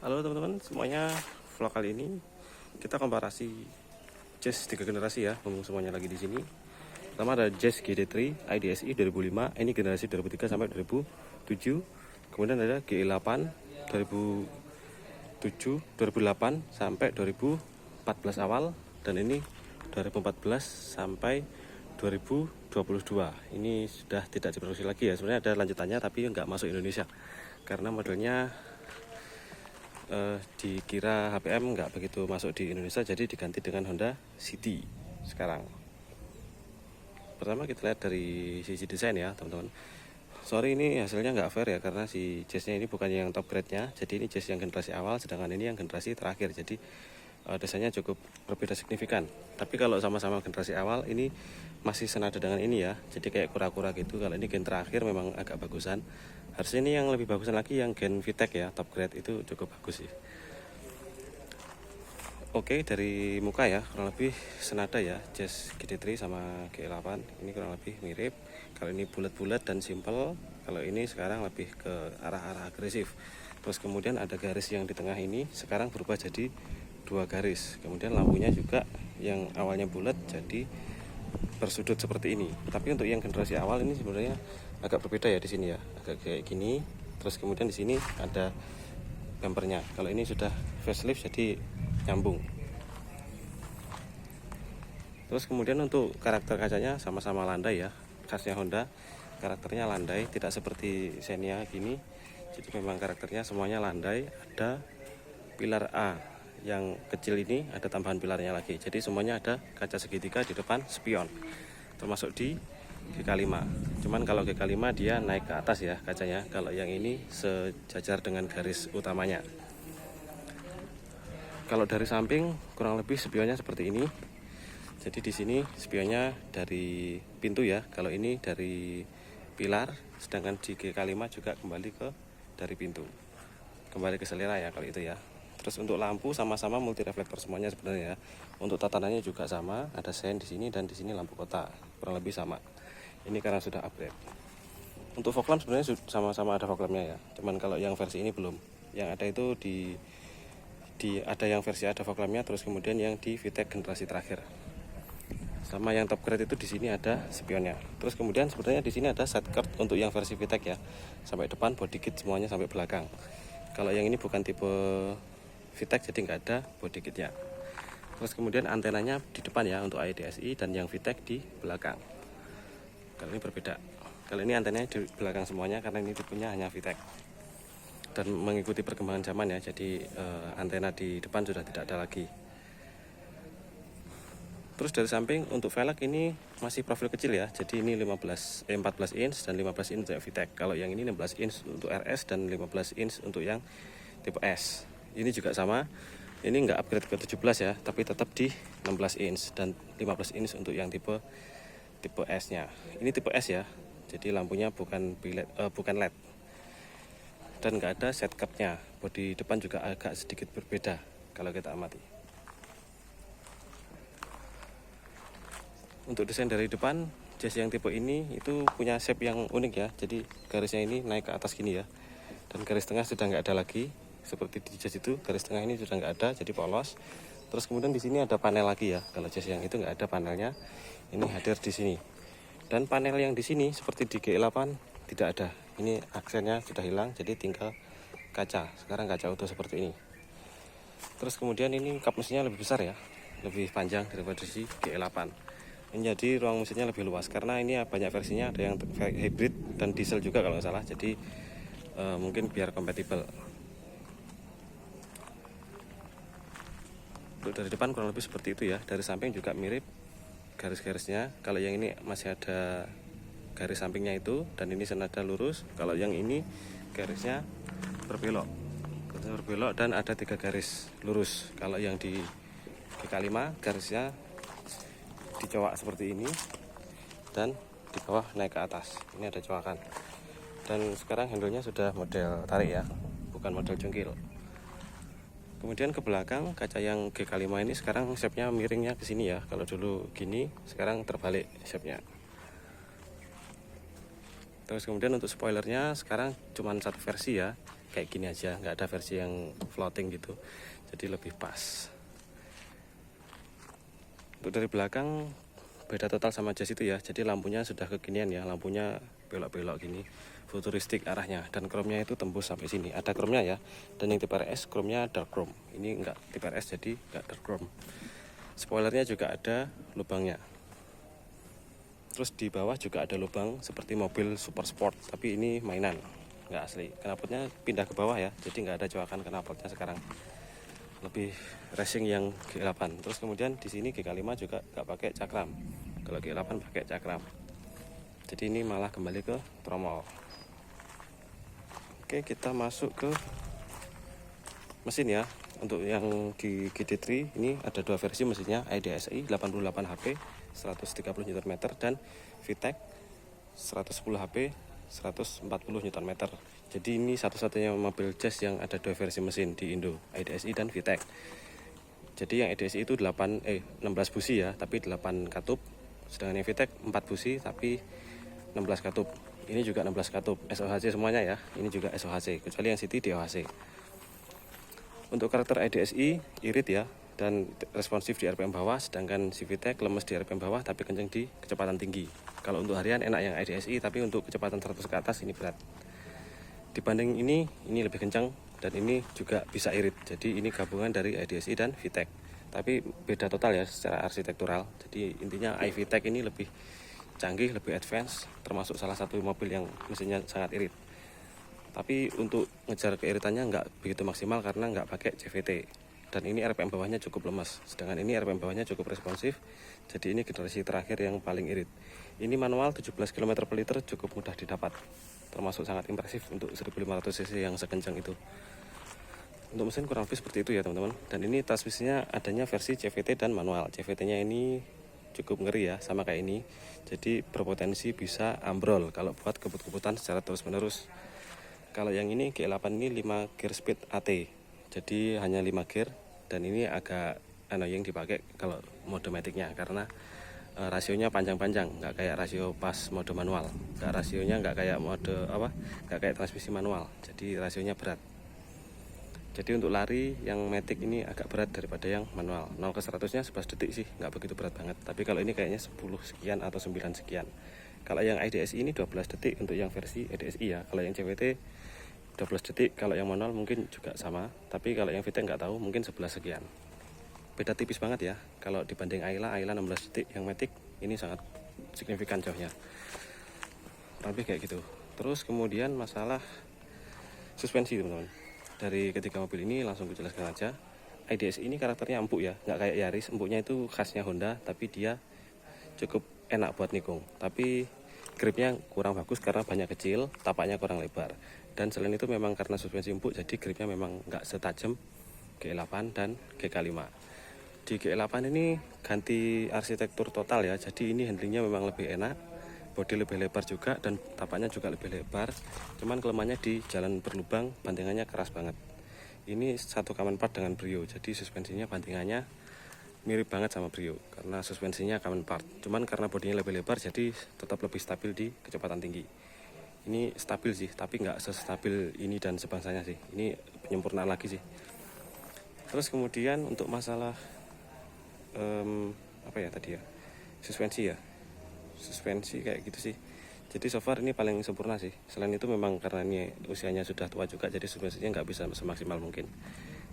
Halo teman-teman semuanya, vlog kali ini kita komparasi Jazz 3 generasi ya, ngomong semuanya lagi di sini. Pertama ada Jazz GD3 IDSI 2005, ini generasi 2003 sampai 2007. Kemudian ada GE8 2007 2008 sampai 2014 awal, dan ini 2014 sampai 2022. Ini sudah tidak diproduksi lagi ya. Sebenarnya ada lanjutannya tapi nggak masuk Indonesia karena modelnya dikira HPM nggak begitu masuk di Indonesia, jadi diganti dengan Honda City sekarang. Pertama kita lihat dari sisi desain ya teman-teman. Sorry ini hasilnya nggak fair ya, karena si jazznya ini bukan yang top grade nya, jadi ini jazz yang generasi awal, sedangkan ini yang generasi terakhir, jadi desainnya cukup berbeda signifikan. Tapi kalau sama-sama generasi awal, ini masih senada dengan ini ya, jadi kayak kura-kura gitu. Kalau ini gen terakhir memang agak bagusan. Harusnya ini yang lebih bagusan lagi yang gen VTEC ya, top grade itu cukup bagus sih. Oke, dari muka ya kurang lebih senada ya, Jazz GD3 sama G8 ini kurang lebih mirip. Kalau ini bulat-bulat dan simple, kalau ini sekarang lebih ke arah-arah agresif. Terus kemudian ada garis yang di tengah ini sekarang berubah jadi 2 garis. Kemudian lampunya juga yang awalnya bulat jadi bersudut seperti ini. Tapi untuk yang generasi awal ini sebenarnya agak berbeda ya di sini ya, agak kayak gini. Terus kemudian di sini ada bumpernya. Kalau ini sudah facelift jadi nyambung. Terus kemudian untuk karakter kacanya sama-sama landai ya, khasnya Honda karakternya landai, tidak seperti Xenia gini. Jadi memang karakternya semuanya landai. Ada pilar A yang kecil ini, ada tambahan pilarnya lagi, jadi semuanya ada kaca segitiga di depan spion, termasuk di GK5. Cuman kalau GK5 dia naik ke atas ya kacanya, kalau yang ini sejajar dengan garis utamanya. Kalau dari samping kurang lebih spionnya seperti ini. Jadi di sini spionnya dari pintu ya. Kalau ini dari pilar, sedangkan di GK5 juga kembali ke dari pintu. Kembali ke selera ya kalau itu ya. Terus untuk lampu sama-sama multi reflektor semuanya sebenarnya ya. Untuk tatanannya juga sama, ada sen di sini dan di sini lampu kota. Kurang lebih sama. Ini karena sudah upgrade. Untuk fog lamp sebenarnya sama-sama ada fog lampnya ya. Cuman kalau yang versi ini belum. Yang ada itu ada yang versi ada fog lampnya, terus kemudian yang di VTEC generasi terakhir. Sama yang top grade itu di sini ada spionnya. Terus kemudian sebenarnya di sini ada side skirt untuk yang versi VTEC ya, sampai depan, body kit semuanya sampai belakang. Kalau yang ini bukan tipe VTEC jadi nggak ada body kitnya. Terus kemudian antenanya di depan ya untuk IDSI, dan yang VTEC di belakang. Kalau ini berbeda. Kalau ini antenanya di belakang semuanya karena ini tipenya hanya VTEC. Dan mengikuti perkembangan zaman ya, jadi antena di depan sudah tidak ada lagi. Terus dari samping untuk velg ini masih profil kecil ya, jadi ini 14 inch dan 15 inch untuk VTEC. Kalau yang ini 16 inch untuk RS dan 15 inch untuk yang tipe S. Ini juga sama, ini nggak upgrade ke 17 ya, tapi tetap di 16 inch dan 15 inch untuk yang tipe S nya. Ini tipe S ya, jadi lampunya bukan LED. Dan nggak ada set cupnya. Bodi depan juga agak sedikit berbeda kalau kita amati. Untuk desain dari depan, Jazz yang tipe ini itu punya shape yang unik ya. Jadi garisnya ini naik ke atas gini ya. Dan garis tengah sudah nggak ada lagi. Seperti di Jazz itu, garis tengah ini sudah nggak ada, jadi polos. Terus kemudian di sini ada panel lagi ya. Kalau Jazz yang itu nggak ada panelnya, ini hadir di sini. Dan panel yang di sini seperti di G8 tidak ada. Ini aksennya sudah hilang, jadi tinggal kaca. Sekarang kaca utuh seperti ini. Terus kemudian ini kap mesinnya lebih besar ya, lebih panjang daripada di G8. Jadi ruang mesinnya lebih luas karena ini banyak versinya, ada yang hybrid dan diesel juga kalau nggak salah, jadi mungkin biar kompatibel. Untuk dari depan kurang lebih seperti itu ya, dari samping juga mirip garis-garisnya. Kalau yang ini masih ada garis sampingnya itu, dan ini senada lurus. Kalau yang ini garisnya berbelok dan ada 3 garis lurus. Kalau yang di GK5 garisnya dicowak seperti ini dan di bawah naik ke atas. Ini ada cowakan. Dan sekarang handle-nya sudah model tarik ya, bukan model jungkil. Kemudian ke belakang kaca yang GK5 ini sekarang shape-nya miringnya ke sini ya. Kalau dulu gini, sekarang terbalik shape-nya. Terus kemudian untuk spoilernya sekarang cuma satu versi ya. kayak gini aja, nggak ada versi yang floating gitu, jadi lebih pas. Untuk dari belakang beda total sama Jazz itu ya, jadi lampunya sudah kekinian ya, lampunya belok-belok gini, futuristik arahnya, dan chrome-nya itu tembus sampai sini, ada chrome-nya ya. Dan yang tipe RS chrome-nya dark chrome, ini enggak tipe RS jadi enggak dark chrome. Spoilernya juga ada lubangnya. Terus di bawah juga ada lubang seperti mobil super sport, tapi ini mainan, nggak asli. Knalpotnya pindah ke bawah ya, jadi nggak ada coakan knalpotnya sekarang. Lebih racing yang G8. Terus kemudian di sini GK5 juga nggak pakai cakram. Kalau G8 pakai cakram. Jadi ini malah kembali ke tromol. Oke, kita masuk ke mesin ya. Untuk yang di GT3 ini ada dua versi mesinnya, IDSI 88 HP 130 Nm dan VTEC 110 HP 140 Nm. Jadi ini satu-satunya mobil Jazz yang ada dua versi mesin di Indo, IDSI dan VTEC. Jadi yang IDSI itu 16 busi ya, tapi 8 katup. Sedangkan yang VTEC 4 busi tapi 16 katup. Ini juga 16 katup, SOHC semuanya ya. Ini juga SOHC, kecuali yang City DOHC. Untuk karakter IDSI irit ya, dan responsif di RPM bawah, sedangkan si VTEC lemes di RPM bawah tapi kenceng di kecepatan tinggi. Kalau untuk harian enak yang IDSI, tapi untuk kecepatan 100 ke atas ini berat. Dibanding ini lebih kencang dan ini juga bisa irit. Jadi ini gabungan dari IDSI dan VTEC. Tapi beda total ya secara arsitektural. Jadi intinya iVTEC ini lebih canggih, lebih advance, termasuk salah satu mobil yang mesinnya sangat irit. Tapi untuk ngejar keiritannya nggak begitu maksimal karena nggak pakai CVT. Dan ini RPM bawahnya cukup lemas, sedangkan ini RPM bawahnya cukup responsif. Jadi ini generasi terakhir yang paling irit. Ini manual 17 km per liter cukup mudah didapat, termasuk sangat impresif untuk 1500 cc yang sekencang itu. Untuk mesin kurang lebih seperti itu ya teman-teman. Dan ini transmisinya adanya versi CVT dan manual. CVT-nya ini cukup ngeri ya, sama kayak ini. Jadi berpotensi bisa ambrol kalau buat kebut-kebutan secara terus-menerus. Kalau yang ini G8 ini 5 gear speed AT, jadi hanya 5 gear, dan ini agak annoying dipakai kalau mode maticnya karena rasionya panjang-panjang, nggak kayak rasio pas mode manual, rasionya nggak kayak mode nggak kayak transmisi manual, jadi rasionya berat. Jadi untuk lari yang matic ini agak berat daripada yang manual. 0 ke 100-nya 11 detik sih, nggak begitu berat banget, tapi kalau ini kayaknya 10 sekian atau 9 sekian. Kalau yang IDSI ini 12 detik untuk yang versi IDSI ya. Kalau yang CVT 12 detik, kalau yang manual mungkin juga sama, tapi kalau yang VTEC nggak tahu, mungkin 11 sekian. Beda tipis banget ya. Kalau dibanding Ayla 16 detik, yang Matic ini sangat signifikan jauhnya. Lebih kayak gitu. Terus kemudian masalah suspensi teman-teman. Dari ketiga mobil ini langsung gue jelaskan aja. IDSI ini karakternya empuk ya, nggak kayak Yaris. Empuknya itu khasnya Honda, tapi dia cukup enak buat nikung. Tapi gripnya kurang bagus karena banyak kecil, tapaknya kurang lebar. Dan selain itu memang karena suspensi empuk, jadi gripnya memang nggak setajam G8 dan GK5. Di G8 ini ganti arsitektur total ya, jadi ini handlingnya memang lebih enak, bodi lebih lebar juga, dan tapaknya juga lebih lebar. Cuman kelemahannya di jalan berlubang, bantingannya keras banget. Ini satu common part dengan Brio, jadi suspensinya bantingannya mirip banget sama Brio karena suspensinya common part. Cuman karena bodinya lebih lebar jadi tetap lebih stabil di kecepatan tinggi. Ini stabil sih, tapi nggak sestabil ini dan sebangsanya sih. Ini penyempurnaan lagi sih. Terus kemudian untuk masalah apa ya tadi ya, suspensi ya, suspensi kayak gitu sih. Jadi so far ini paling sempurna sih. Selain itu memang karena ini usianya sudah tua juga, jadi suspensinya nggak bisa semaksimal mungkin.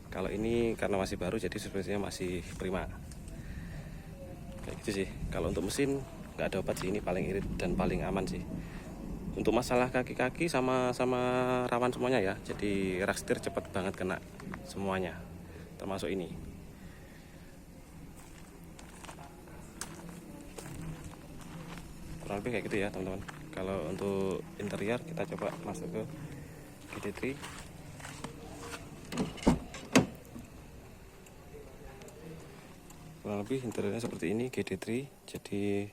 Kalau ini karena masih baru, jadi suspensinya masih prima. Kayak gitu sih. Kalau untuk mesin nggak ada obat sih, ini paling irit dan paling aman sih. Untuk masalah kaki-kaki sama rawan semuanya ya. Jadi rak setir cepat banget kena semuanya, termasuk ini. Kurang lebih kayak gitu ya teman-teman. Kalau untuk interior kita coba masuk ke GT3. Kurang lebih interiornya seperti ini GT3. Jadi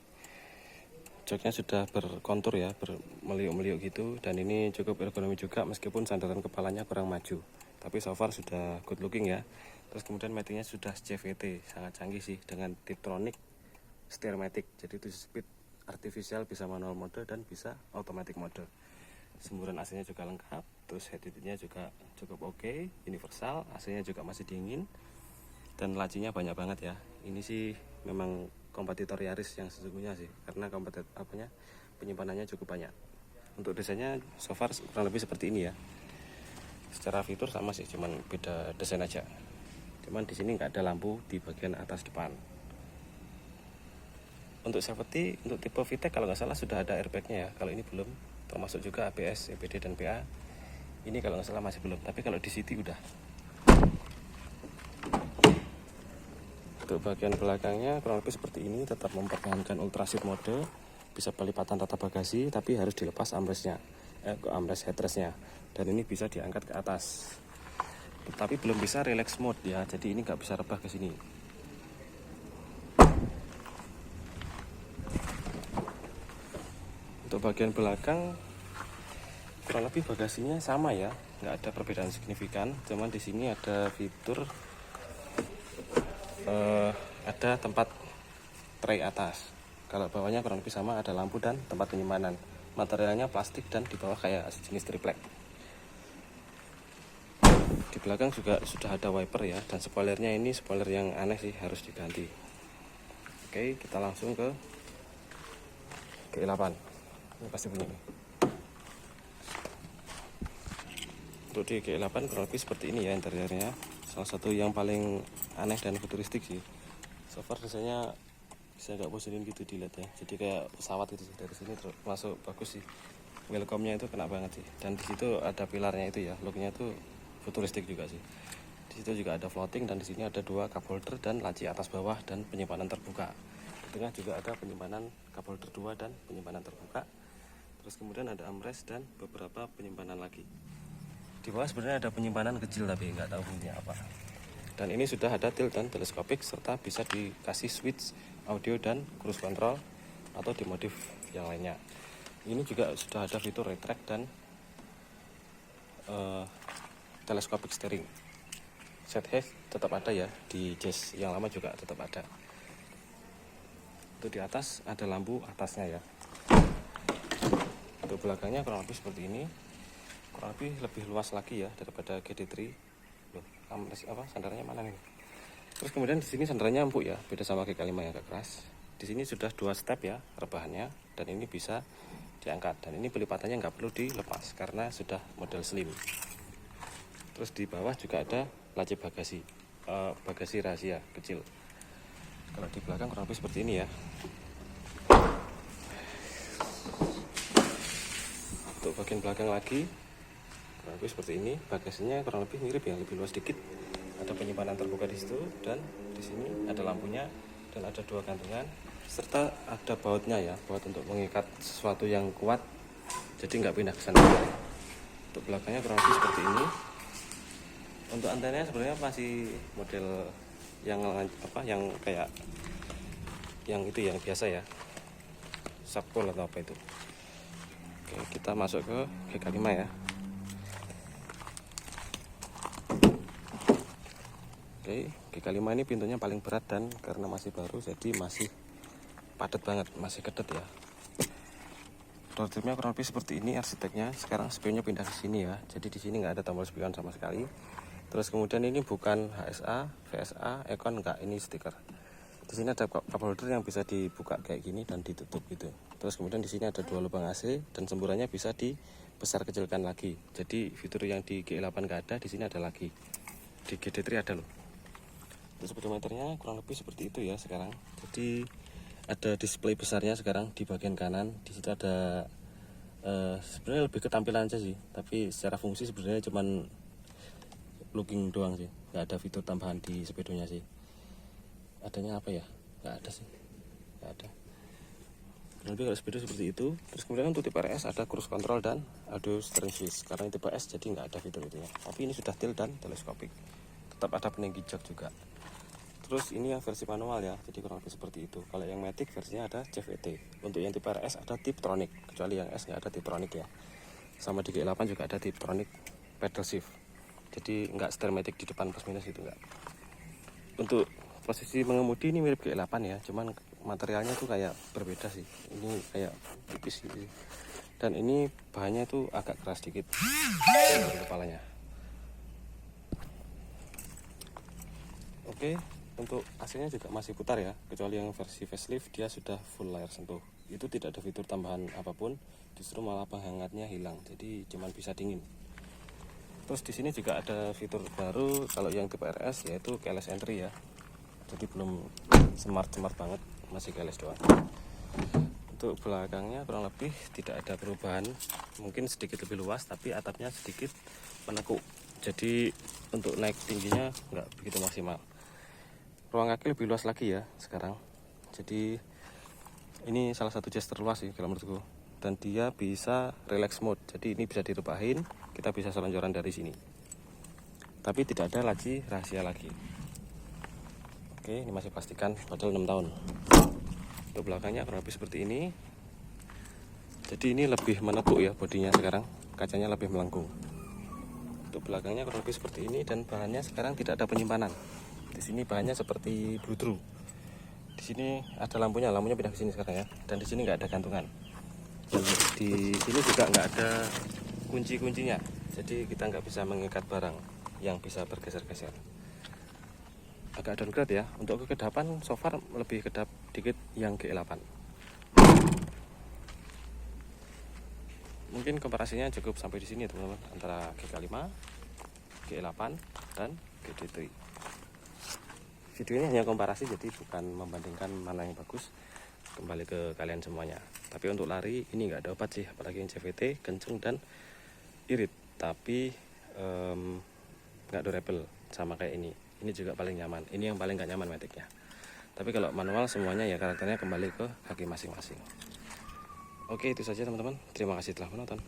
joknya sudah berkontur ya, bermeliuk-meliuk gitu, dan ini cukup ergonomi juga meskipun sandaran kepalanya kurang maju, tapi so far sudah good looking ya. Terus kemudian matingnya sudah CVT, sangat canggih sih dengan Tiptronic Steermatic, jadi 7 speed artificial, bisa manual mode dan bisa automatic mode. Semburan AC-nya juga lengkap, terus head unitnya juga cukup oke, universal, AC-nya juga masih dingin, dan lacinya banyak banget ya. Ini sih memang kompetitor Yaris yang sesungguhnya sih, karena penyimpanannya cukup banyak. Untuk desainnya so far kurang lebih seperti ini ya. Secara fitur sama sih, cuman beda desain aja. Cuman di sini nggak ada lampu di bagian atas depan. Untuk safety, untuk tipe VTEC kalau nggak salah sudah ada airbagnya ya. Kalau ini belum, termasuk juga ABS, EPD dan PA. Ini kalau nggak salah masih belum, tapi kalau di City udah. Untuk bagian belakangnya kurang lebih seperti ini, tetap mempertahankan ultraseat mode, bisa pelipatan rata bagasi, tapi harus dilepas armrest headrestnya, dan ini bisa diangkat ke atas. Tapi belum bisa relax mode ya, jadi ini nggak bisa rebah ke sini. Untuk bagian belakang kurang lebih bagasinya sama ya, nggak ada perbedaan signifikan, cuman di sini ada fitur ada tempat tray atas. Kalau bawahnya kurang lebih sama, ada lampu dan tempat penyimpanan. Materialnya plastik dan di bawah kayak jenis triplek. Di belakang juga sudah ada wiper ya, dan spoilernya ini spoiler yang aneh sih, harus diganti. Oke, kita langsung ke G8. Ini pasti bunyi nih. Untuk di G8 kurang lebih seperti ini ya interiornya. Salah satu yang paling aneh dan futuristik sih. So far desainnya bisa agak bosenin gitu dilihat ya. Jadi kayak pesawat gitu sih, dari sini masuk bagus sih. Welcome-nya itu kena banget sih. Dan di situ ada pilarnya itu ya. Look-nya itu futuristik juga sih. Di situ juga ada floating, dan di sini ada 2 cup holder dan laci atas bawah dan penyimpanan terbuka. Di tengah juga ada penyimpanan cup holder 2 dan penyimpanan terbuka. Terus kemudian ada armrest dan beberapa penyimpanan lagi. Di bawah sebenarnya ada penyimpanan kecil tapi nggak tahu fungsinya apa. Dan ini sudah ada tilt dan teleskopik, serta bisa dikasih switch audio dan cruise control atau dimodif yang lainnya. Ini juga sudah ada fitur retract dan teleskopik steering. Set height tetap ada ya, di Jazz yang lama juga tetap ada. Untuk di atas ada lampu atasnya ya. Untuk belakangnya kurang lebih seperti ini. Kurang lebih luas lagi ya daripada GD3. Loh, sandarannya mana nih? Terus kemudian di sini sandarannya empuk ya, beda sama G5 yang agak keras. Di sini sudah 2 step ya rebahannya, dan ini bisa diangkat, dan ini pelipatannya nggak perlu dilepas karena sudah model slim. Terus di bawah juga ada laci bagasi, bagasi rahasia kecil. Kalau di belakang kurang lebih seperti ini ya. Untuk bagian belakang lagi kurang lebih seperti ini, bagasinya kurang lebih mirip ya, lebih luas dikit. Ada penyimpanan terbuka di situ, dan di sini ada lampunya, dan ada 2 gantungan, serta ada bautnya ya, baut untuk mengikat sesuatu yang kuat, jadi nggak pindah ke sana. Untuk belakangnya kurang lebih seperti ini. Untuk antenanya sebenarnya masih model yang kayak yang itu yang biasa ya, subpole atau apa itu. Oke, kita masuk ke G5 ya. Oke, G5 ini pintunya paling berat, dan karena masih baru jadi masih padat banget, masih kedet ya. Door trimnya kurang lebih seperti ini arsiteknya. Sekarang spionnya pindah ke sini ya. Jadi di sini nggak ada tombol spion sama sekali. Terus kemudian ini bukan HSA, VSA, Econ, enggak, ini stiker. Di sini ada cup holder yang bisa dibuka kayak gini dan ditutup gitu. Terus kemudian di sini ada 2 lubang AC, dan semburannya bisa dibesar kecilkan lagi. Jadi fitur yang di G8 nggak ada, di sini ada lagi. Di GD3 ada loh. Terus speedometernya kurang lebih seperti itu ya sekarang. Jadi ada display besarnya sekarang di bagian kanan. Di situ ada sebenarnya lebih ketampilan aja sih, tapi secara fungsi sebenarnya cuman looking doang sih, nggak ada fitur tambahan di speedonya sih. Adanya apa ya, nggak ada sih, nggak ada. Lebih kalau speedo seperti itu. Terus kemudian untuk tipe RS ada cruise control dan audio steering switch. Karena tipe S jadi nggak ada fitur itu ya, tapi ini sudah tilt dan teleskopik. Tetap ada peninggi jok juga. Terus ini yang versi manual ya, jadi kurang lebih seperti itu. Kalau yang Matic versinya ada CVT. Untuk yang tipe RS ada Tiptronic, kecuali yang S nggak ada Tiptronic ya. Sama di G8 juga ada Tiptronic pedal shift. Jadi nggak setir Matic di depan plus minus itu nggak. Untuk posisi mengemudi ini mirip G8 ya, cuman materialnya tuh kayak berbeda sih. Ini kayak tipis gitu. Dan ini bahannya itu agak keras sedikit dari kepalanya. Oke, untuk AC-nya juga masih putar ya, kecuali yang versi facelift dia sudah full layar sentuh. Itu tidak ada fitur tambahan apapun, justru malah penghangatnya hilang, jadi cuman bisa dingin. Terus di sini juga ada fitur baru kalau yang tipe RS, yaitu keyless entry ya. Jadi belum smart banget, masih keyless doang. Untuk belakangnya kurang lebih tidak ada perubahan, mungkin sedikit lebih luas tapi atapnya sedikit menekuk, jadi untuk naik tingginya nggak begitu maksimal. Ruang kaki lebih luas lagi ya sekarang, jadi ini salah satu jazz terluas sih kalau menurutku, dan dia bisa relax mode, jadi ini bisa direbahin, kita bisa selonjoran dari sini tapi tidak ada lagi rahasia lagi. Oke, ini masih pastikan padahal 6 tahun. Untuk belakangnya kurang lebih seperti ini. Jadi ini lebih menekuk ya bodinya sekarang, kacanya lebih melengkung. Untuk belakangnya kurang lebih seperti ini, dan bahannya sekarang tidak ada penyimpanan. Di sini bahannya seperti bludru. Di sini ada lampunya pindah ke sini sekarang ya. Dan di sini nggak ada gantungan. Dan di sini juga nggak ada kunci-kuncinya. Jadi kita nggak bisa mengikat barang yang bisa bergeser-geser. Agak downgrade ya. Untuk kekedapan so far lebih kedap dikit yang G8. Mungkin komparasinya cukup sampai di sini teman-teman, antara GK5, G8 dan GT3. Video ini hanya komparasi, jadi bukan membandingkan mana yang bagus, kembali ke kalian semuanya. Tapi untuk lari ini nggak ada obat sih, apalagi yang CVT kenceng dan irit, tapi nggak durable sama kayak ini. Ini juga paling nyaman, ini yang paling nggak nyaman metiknya. Tapi kalau manual semuanya ya karakternya kembali ke kaki masing-masing. Oke, itu saja teman-teman, terima kasih telah menonton.